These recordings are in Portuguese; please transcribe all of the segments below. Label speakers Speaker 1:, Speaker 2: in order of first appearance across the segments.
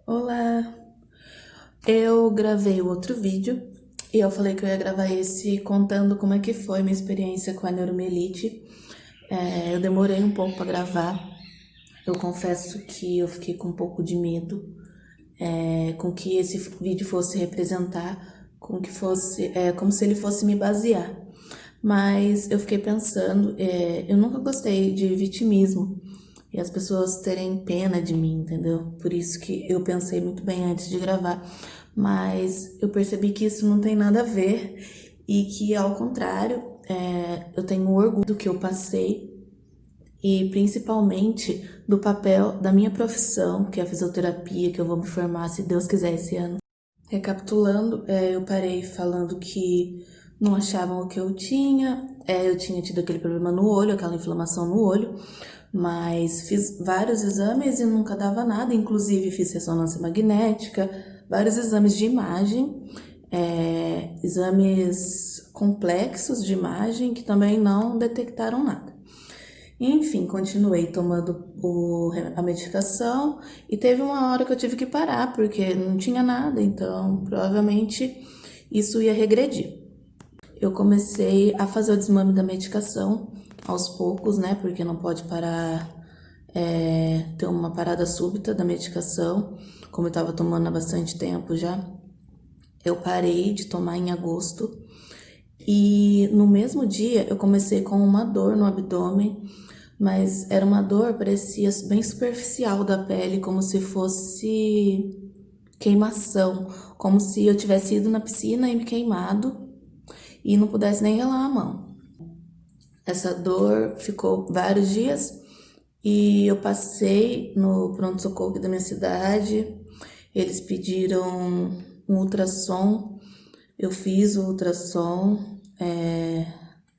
Speaker 1: Olá! Eu gravei o outro vídeo e eu falei que eu ia gravar esse contando como é que foi minha experiência com a neuromielite. Eu demorei um pouco para gravar. Eu confesso que eu fiquei com um pouco de medo com que esse vídeo fosse representar, com que fosse, como se ele fosse me basear. Mas eu fiquei pensando, eu nunca gostei de vitimismo e as pessoas terem pena de mim, entendeu? Por isso que eu pensei muito bem antes de gravar, mas eu percebi que isso não tem nada a ver e que, ao contrário, eu tenho orgulho do que eu passei e principalmente do papel da minha profissão, que é a fisioterapia, que eu vou me formar, se Deus quiser, esse ano. Recapitulando, eu parei falando que não achavam o que eu tinha tido aquele problema no olho, aquela inflamação no olho, mas fiz vários exames e nunca dava nada, inclusive fiz ressonância magnética, vários exames de imagem, exames complexos de imagem que também não detectaram nada. Enfim, continuei tomando a medicação e teve uma hora que eu tive que parar, porque não tinha nada, então provavelmente isso ia regredir. Eu comecei a fazer o desmame da medicação aos poucos, né? Porque não pode parar, ter uma parada súbita da medicação, como eu estava tomando há bastante tempo já. Eu parei de tomar em agosto e no mesmo dia eu comecei com uma dor no abdômen, mas era uma dor, parecia bem superficial da pele, como se fosse queimação, como se eu tivesse ido na piscina e me queimado e não pudesse nem relar a mão. Essa dor ficou vários dias e eu passei no pronto-socorro aqui da minha cidade. Eles pediram um ultrassom, eu fiz o ultrassom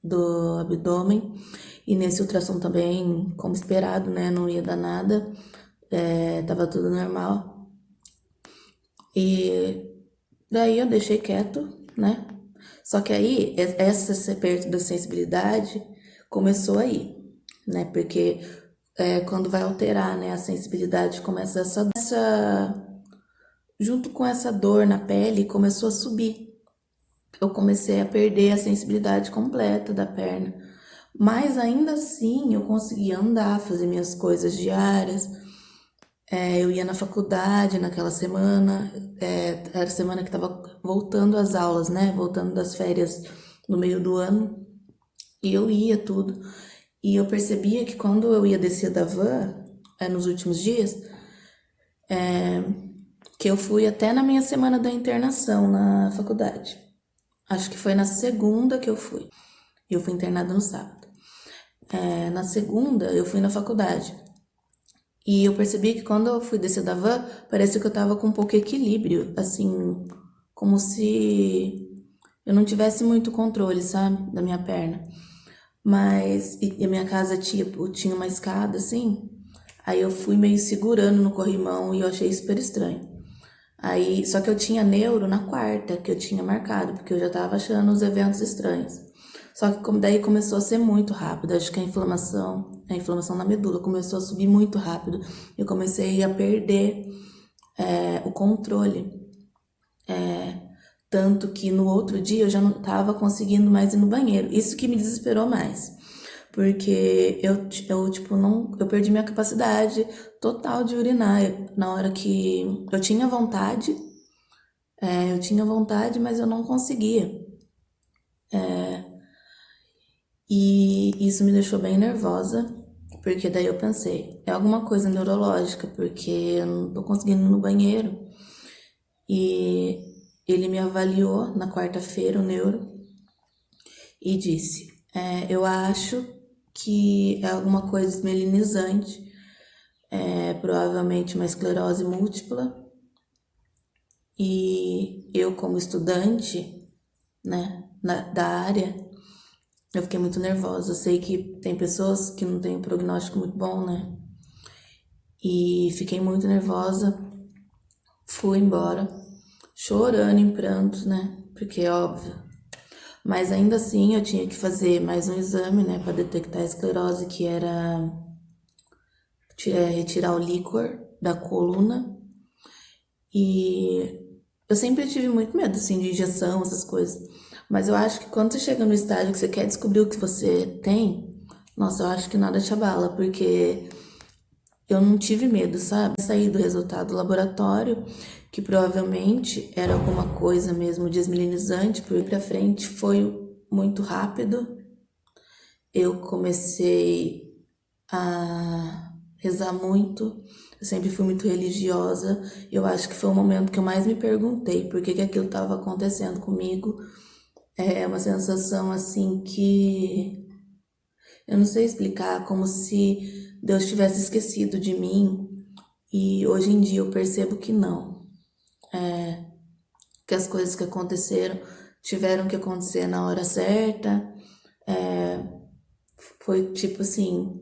Speaker 1: do abdômen e nesse ultrassom também, como esperado, né, não ia dar nada, tava tudo normal. E daí eu deixei quieto, né? Só que aí, essa perda da sensibilidade começou aí, né? Porque quando vai alterar, né, a sensibilidade, começa junto com essa dor na pele, começou a subir. Eu comecei a perder a sensibilidade completa da perna. Mas ainda assim, eu conseguia andar, fazer minhas coisas diárias. Eu ia na faculdade naquela semana, era a semana que estava voltando às aulas, né? Voltando das férias no meio do ano. E eu ia tudo. E eu percebia que quando eu ia descer da van, nos últimos dias, que eu fui até na minha semana da internação na faculdade. Acho que foi na segunda que eu fui. Eu fui internada no sábado. Na segunda, eu fui na faculdade. E eu percebi que quando eu fui descer da van, parecia que eu tava com um pouco equilíbrio, assim, como se eu não tivesse muito controle, sabe, da minha perna. Mas, e a minha casa tinha uma escada, assim, aí eu fui meio segurando no corrimão e eu achei super estranho. Aí, só que eu tinha neuro na quarta, que eu tinha marcado, porque eu já tava achando os eventos estranhos. Só que daí começou a ser muito rápido, acho que a inflamação na medula começou a subir muito rápido. Eu comecei a perder o controle. Tanto que no outro dia eu já não estava conseguindo mais ir no banheiro. Isso que me desesperou mais. Porque eu tipo, não, eu perdi minha capacidade total de urinar. Na hora que eu tinha vontade, mas eu não conseguia. E isso me deixou bem nervosa, porque daí eu pensei, é alguma coisa neurológica, porque eu não tô conseguindo ir no banheiro. E ele me avaliou na quarta-feira, o neuro, e disse: eu acho que é alguma coisa desmelinizante, provavelmente uma esclerose múltipla. E eu, como estudante, né, da área, eu fiquei muito nervosa. Eu sei que tem pessoas que não têm um prognóstico muito bom, né? E fiquei muito nervosa. Fui embora, chorando em prantos, né? Porque é óbvio. Mas ainda assim eu tinha que fazer mais um exame, né, para detectar a esclerose, que era retirar o líquor da coluna. E eu sempre tive muito medo, assim, de injeção, essas coisas. Mas eu acho que quando você chega no estágio que você quer descobrir o que você tem, nossa, eu acho que nada te abala, porque eu não tive medo, sabe? Saí do resultado do laboratório, que provavelmente era alguma coisa mesmo desmilinizante, porque pra frente foi muito rápido. Eu comecei a rezar muito, eu sempre fui muito religiosa. Eu acho que foi o momento que eu mais me perguntei por que que aquilo estava acontecendo comigo. É uma sensação assim que eu não sei explicar, como se Deus tivesse esquecido de mim. E hoje em dia eu percebo que não, que as coisas que aconteceram tiveram que acontecer na hora certa. Foi tipo assim,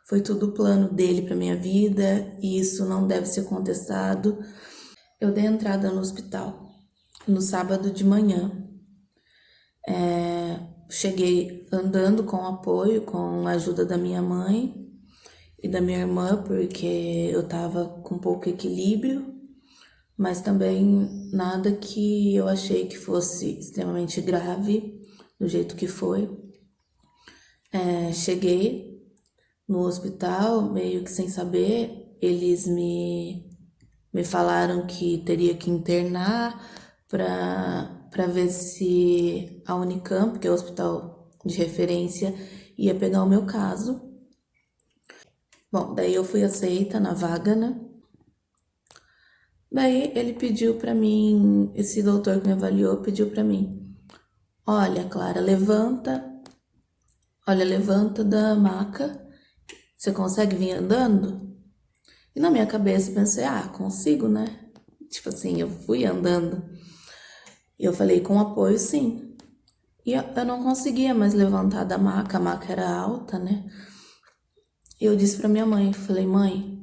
Speaker 1: foi tudo o plano dele para minha vida e isso não deve ser contestado. Eu dei entrada no hospital no sábado de manhã. Cheguei andando com apoio, com a ajuda da minha mãe e da minha irmã, porque eu tava com pouco equilíbrio, mas também nada que eu achei que fosse extremamente grave, do jeito que foi. Cheguei no hospital, meio que sem saber, eles me falaram que teria que internar para ver se a Unicamp, que é o hospital de referência, ia pegar o meu caso. Bom, daí eu fui aceita na vaga, né? Daí ele pediu para mim, esse doutor que me avaliou pediu para mim: "Olha, Clara, levanta da maca. Você consegue vir andando?" E na minha cabeça eu pensei: "Ah, consigo, né?" Tipo assim, eu fui andando. E eu falei: "Com apoio, sim." E eu não conseguia mais levantar da maca, a maca era alta, né? Eu disse pra minha mãe, falei: "Mãe,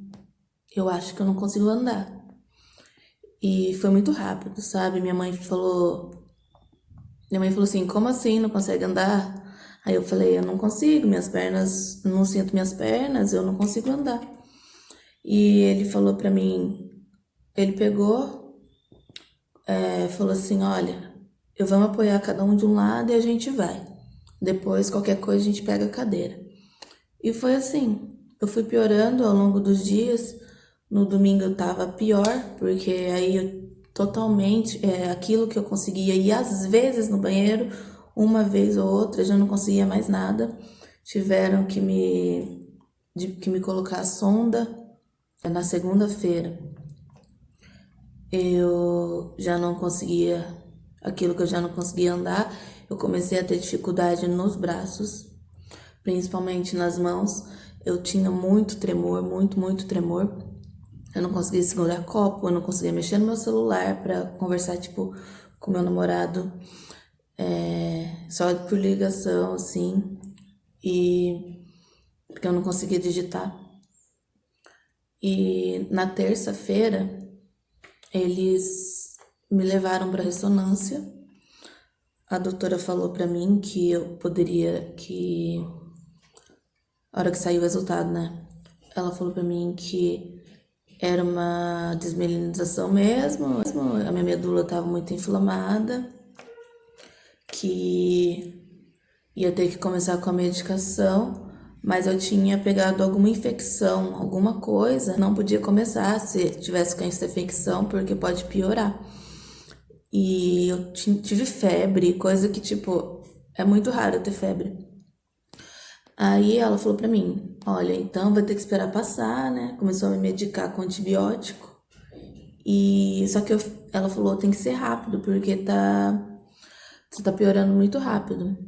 Speaker 1: eu acho que eu não consigo andar." E foi muito rápido, sabe? Minha mãe falou assim: "Como assim não consegue andar?" Aí eu falei: "Eu não consigo, minhas pernas, não sinto minhas pernas, eu não consigo andar." E ele falou pra mim, ele pegou, falou assim: "Olha, eu vamos apoiar cada um de um lado e a gente vai. Depois, qualquer coisa, a gente pega a cadeira." E foi assim, eu fui piorando ao longo dos dias. No domingo eu tava pior, porque aí eu totalmente, aquilo que eu conseguia ir às vezes no banheiro, uma vez ou outra, já não conseguia mais nada. Tiveram que me colocar a sonda. Na segunda-feira eu já não conseguia, aquilo que eu já não conseguia andar, eu comecei a ter dificuldade nos braços, principalmente nas mãos. Eu tinha muito tremor, muito, muito tremor. Eu não conseguia segurar copo, eu não conseguia mexer no meu celular para conversar, tipo, com meu namorado, só por ligação, assim, e porque eu não conseguia digitar. E na terça-feira, eles me levaram para ressonância. A doutora falou para mim que eu poderia, que a hora que saiu o resultado, né? Ela falou pra mim que era uma desmielinização mesmo, a minha medula estava muito inflamada, que ia ter que começar com a medicação, mas eu tinha pegado alguma infecção, alguma coisa, não podia começar se tivesse com essa infecção, porque pode piorar. E eu tive febre, coisa que, tipo, é muito raro eu ter febre. Aí ela falou pra mim: "Olha, então vai ter que esperar passar, né?" Começou a me medicar com antibiótico. E só que ela falou: "Tem que ser rápido, porque você tá piorando muito rápido."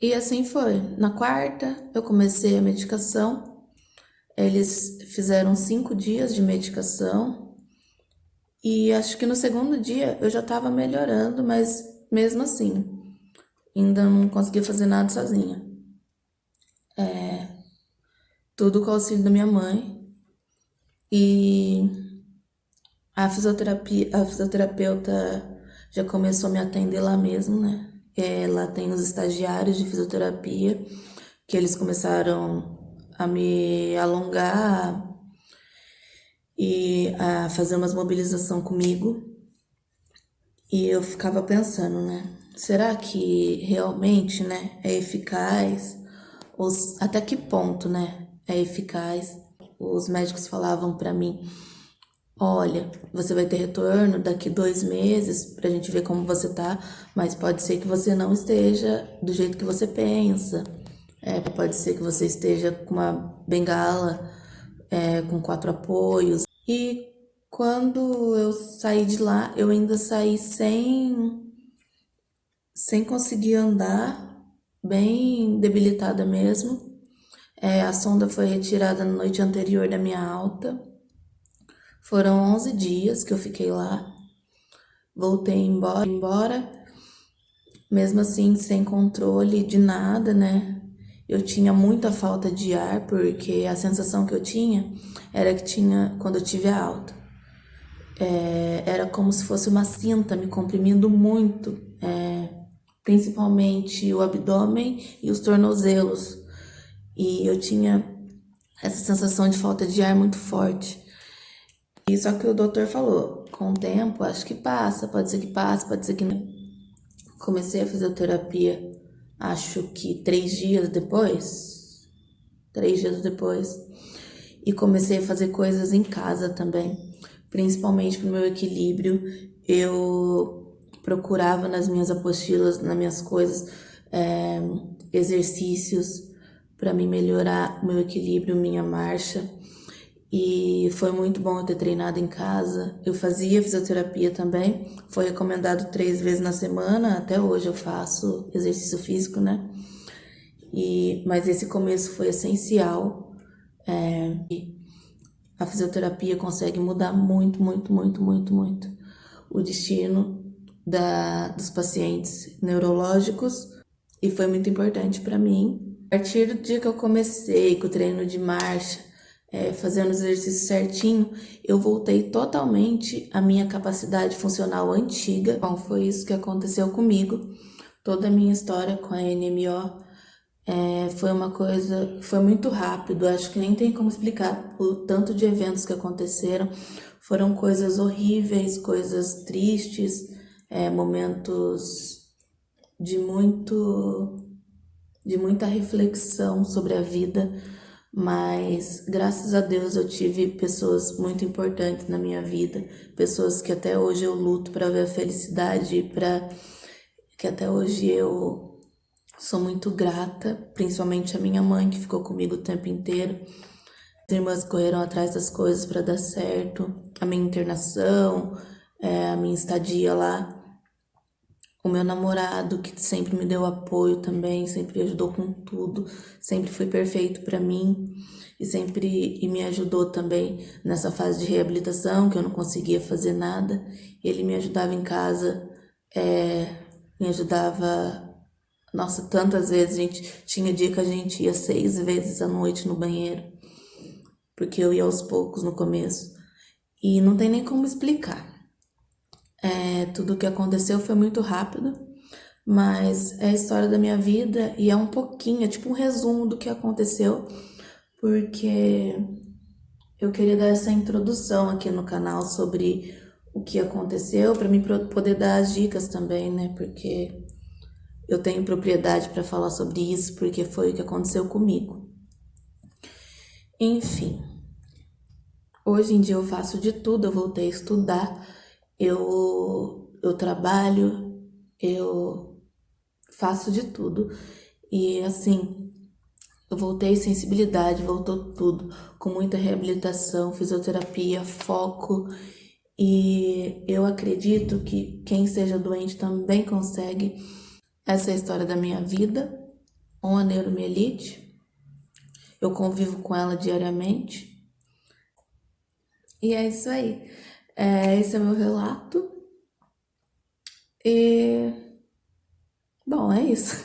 Speaker 1: E assim foi. Na quarta, eu comecei a medicação. Eles fizeram 5 dias de medicação. E acho que no segundo dia eu já tava melhorando, mas mesmo assim, ainda não conseguia fazer nada sozinha. Tudo com o auxílio da minha mãe. E a fisioterapeuta já começou a me atender lá mesmo, né? Lá tem os estagiários de fisioterapia, que eles começaram a me alongar, e a fazer umas mobilização comigo. E eu ficava pensando, né? Será que realmente, né, é eficaz? Ou até que ponto, né, é eficaz? Os médicos falavam pra mim: olha, você vai ter retorno daqui 2 meses pra gente ver como você tá, mas pode ser que você não esteja do jeito que você pensa. Pode ser que você esteja com uma bengala, com 4 apoios. E quando eu saí de lá, eu ainda saí sem conseguir andar, bem debilitada mesmo. A sonda foi retirada na noite anterior da minha alta. Foram 11 dias que eu fiquei lá. Voltei embora, mesmo assim sem controle de nada, né? Eu tinha muita falta de ar, porque a sensação que eu tinha era que tinha quando eu tive a alta. Era como se fosse uma cinta me comprimindo muito, principalmente o abdômen e os tornozelos. E eu tinha essa sensação de falta de ar muito forte. E só que o doutor falou, com o tempo, acho que passa, pode ser que passe, pode ser que não. Comecei a fisioterapia, acho que 3 dias depois, 3 dias depois, e comecei a fazer coisas em casa também, principalmente para o meu equilíbrio. Eu procurava nas minhas apostilas, nas minhas coisas, exercícios para me melhorar o meu equilíbrio, minha marcha. E foi muito bom eu ter treinado em casa. Eu fazia fisioterapia também. Foi recomendado 3 vezes na semana. Até hoje eu faço exercício físico, né? Mas esse começo foi essencial. E a fisioterapia consegue mudar muito, muito, muito, muito, muito o destino dos pacientes neurológicos. E foi muito importante para mim. A partir do dia que eu comecei com o treino de marcha, fazendo os exercícios certinho, eu voltei totalmente à minha capacidade funcional antiga. Bom, foi isso que aconteceu comigo. Toda a minha história com a NMO foi uma coisa, foi muito rápido. Acho que nem tem como explicar o tanto de eventos que aconteceram. Foram coisas horríveis, coisas tristes, momentos de muita reflexão sobre a vida, mas graças a Deus eu tive pessoas muito importantes na minha vida, pessoas que até hoje eu luto para ver a felicidade, para que até hoje eu sou muito grata, principalmente a minha mãe que ficou comigo o tempo inteiro. As irmãs correram atrás das coisas para dar certo, a minha internação, a minha estadia lá. O meu namorado, que sempre me deu apoio também, sempre ajudou com tudo, sempre foi perfeito para mim e me ajudou também nessa fase de reabilitação, que eu não conseguia fazer nada. Ele me ajudava em casa, me ajudava. Nossa, tantas vezes tinha dia que a gente ia 6 vezes à noite no banheiro, porque eu ia aos poucos no começo. E não tem nem como explicar. Tudo o que aconteceu foi muito rápido, mas é a história da minha vida e é um pouquinho, é tipo um resumo do que aconteceu, porque eu queria dar essa introdução aqui no canal sobre o que aconteceu, para mim poder dar as dicas também, né? Porque eu tenho propriedade para falar sobre isso, porque foi o que aconteceu comigo. Enfim, hoje em dia eu faço de tudo, eu voltei a estudar, eu trabalho, eu faço de tudo. E assim, eu voltei sensibilidade, voltou tudo, com muita reabilitação, fisioterapia, foco. E eu acredito que quem seja doente também consegue. Essa é a história da minha vida, com a neuromielite. Eu convivo com ela diariamente. E é isso aí. Esse é o meu relato. E, bom, é isso.